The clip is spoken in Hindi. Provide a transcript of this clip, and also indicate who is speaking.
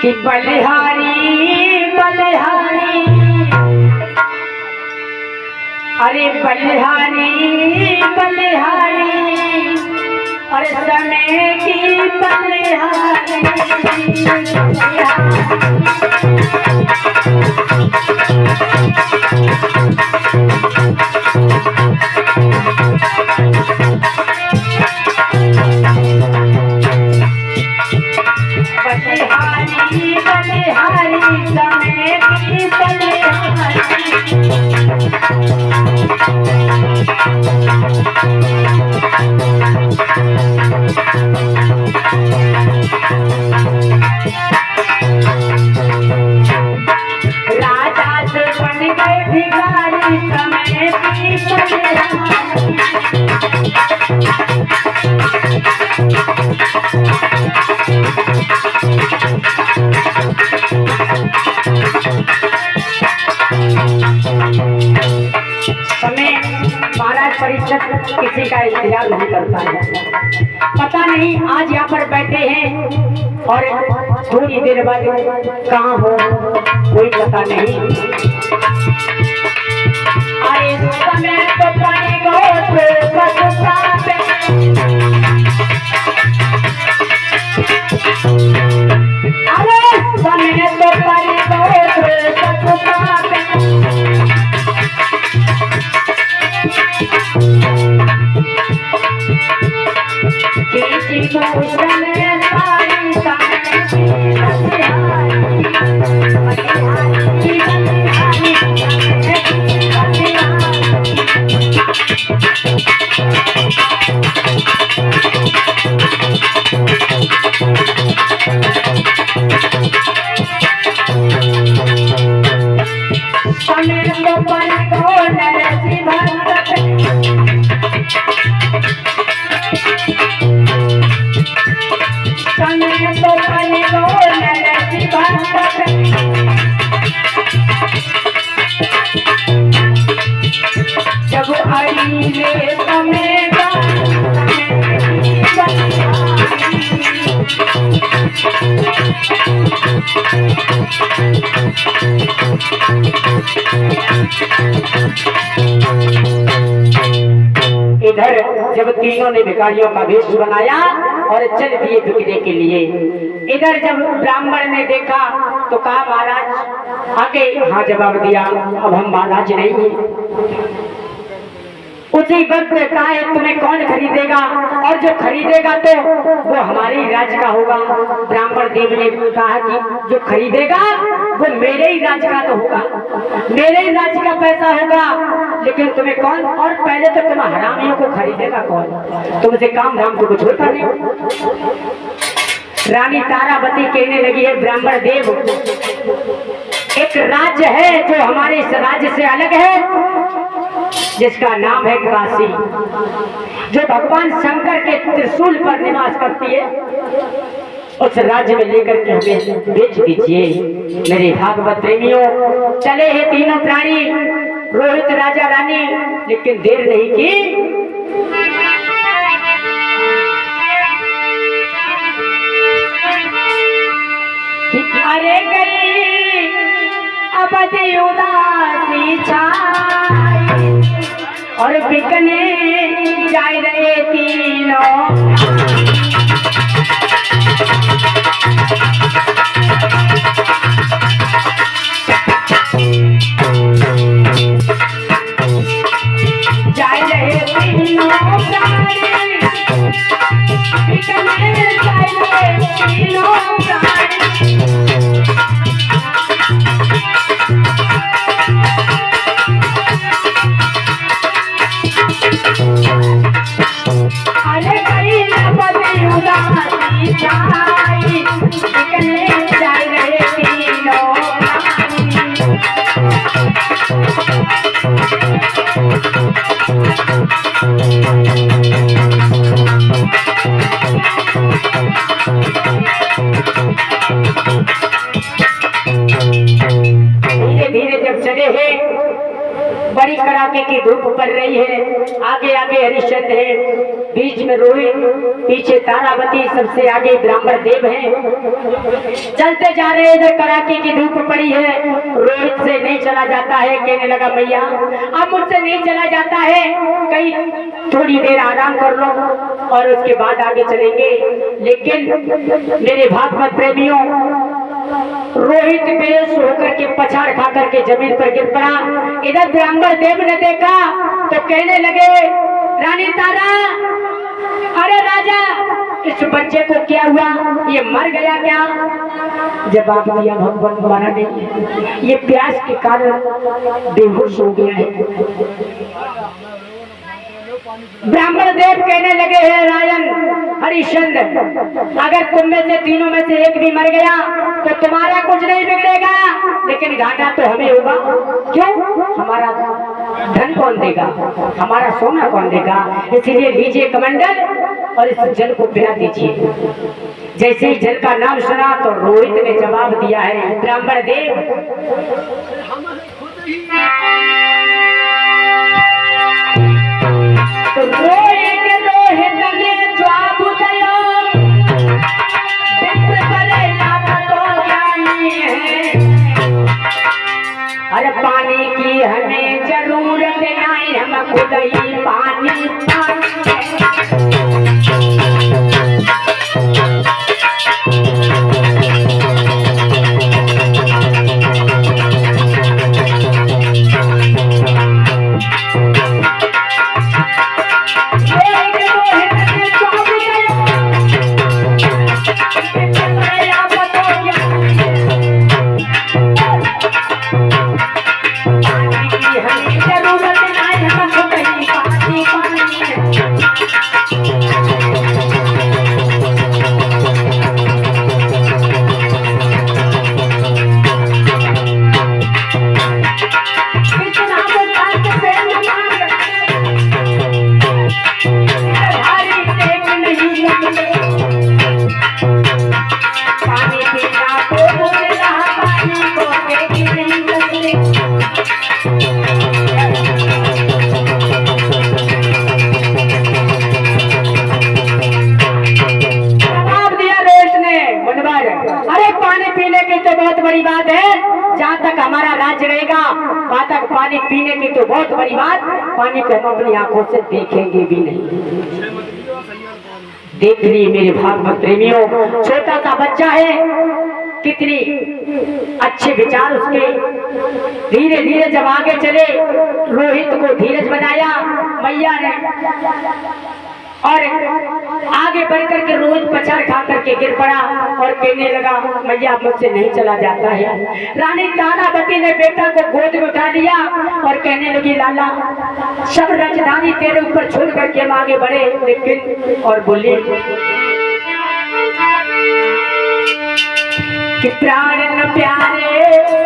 Speaker 1: कि बलिहारी बलिहारी, अरे बलिहारी बलिहारी, अरे समय की बलिहारी। बलिहारी बलिहारी, समय की बलिहारी। राजा से बन गए भिखारी, समय की बलिहारी। समय महाराज परीक्षित किसी का इंतजार नहीं करता है। पता नहीं आज यहाँ पर बैठे हैं और थोड़ी देर बाद कहाँ हो कोई पता नहीं। आए समय तो पानी गो अरे समय तो पानी गो जब आई रे समय का इधर जब तीनों ने भिखारियों का वेश बनाया और चल दिए बिकने के लिए। इधर जब ब्राह्मण ने देखा तो कहा महाराज आके, हाँ जवाब दिया, अब हम महाराज नहीं हैं। उसी वक्त कहा है तुम्हें कौन खरीदेगा, और जो खरीदेगा तो वो हमारे ही राज्य का होगा। ब्राह्मण देव ने कहा कि जो खरीदेगा वो मेरे ही राज्य का तो होगा, मेरे ही राज्य का पैसा होगा। लेकिन तुम्हें कौन, और पहले तो तुम हरामियों को खरीदेगा कौन, तुमसे काम धाम तो कुछ होता नहीं। रानी तारावती कहने लगी है ब्राह्मण देव, एक राज्य है जो हमारे इस राज्य से अलग है, जिसका नाम है काशी, जो भगवान शंकर के त्रिशूल पर निवास करती है। उस राज्य में लेकर के हमें बेच दीजिए। मेरे भागवत प्रेमियों, चले हैं तीनों प्राणी, रोहित राजा रानी, लेकिन देर नहीं की। अरे गई अवधि उदासी छाई, और बिकने जा रहे तीनों। जा रहे तीनों प्राणी, बिकने जा रहे तीनों प्राणी। अरे कहीं न बदली उदासी छाई, बिकने जा रहे तीनों धीरे धीरे जब चले हैं बड़ी कड़ाके की धूप पड़ रही है। आगे आगे हरिश्चंद्र है, बीच में रोहित, पीछे तारावती, सबसे आगे ब्राह्मण देव है। चलते जा रहे इधर कड़ाके की धूप पड़ी है। रोहित से नहीं चला जाता है, कहने लगा मैया अब मुझसे नहीं चला जाता है, कहीं थोड़ी देर आराम कर लो और उसके बाद आगे चलेंगे। लेकिन मेरे भागवत प्रेमियों, रोहित बेहोश होकर के पछाड़ खा करके जमीन पर गिर पड़ा। इधर ब्राह्मण देव ने देखा तो कहने लगे रानी तारा, अरे राजा इस बच्चे को क्या हुआ, ये मर गया क्या? जवाब दिया भगवान महाराज ने, ये प्यास के कारण बेहोश हो गया है। ब्राह्मण देव कहने लगे हैं राजन हरिश्चंद्र, अगर तुम में से तीनों में से एक भी मर गया तो तुम्हारा कुछ नहीं बिगड़ेगा, लेकिन घाटा तो हमें होगा। क्यों? हमारा धन कौन देगा, हमारा सोना कौन देगा? इसीलिए लीजिए कमंडल और इस जल को पिला दीजिए। जैसे ही जल का नाम सुना तो रोहित ने जवाब दिया है ब्राह्मण देव, तो रोहित ने जवाब दिया, विप्र करेगा तो ज्ञानी है, अरे पानी की हमें जरूरत नहीं, हम खुद ही पानी हमारा राज्य रहेगा, वहां तक पानी पीने की तो बहुत बड़ी बात, पानी को हम अपनी आंखों से देखेंगे भी नहीं। देख ली मेरे भागवत प्रेमियों, छोटा सा बच्चा है, कितनी अच्छे विचार उसके। धीरे धीरे जब आगे चले, रोहित को धीरज बनाया मैया ने, और आगे बढ़कर के रोहित पछाड़ खा करके गिर पड़ा और कहने लगा मैया मुझसे नहीं चला जाता है। रानी तारावती ने बेटा को गोद में उठा लिया और कहने लगी लाला सब राजधानी तेरे ऊपर छोड़ करके हम आगे बढ़े, लेकिन और बोली कि प्राण न प्यारे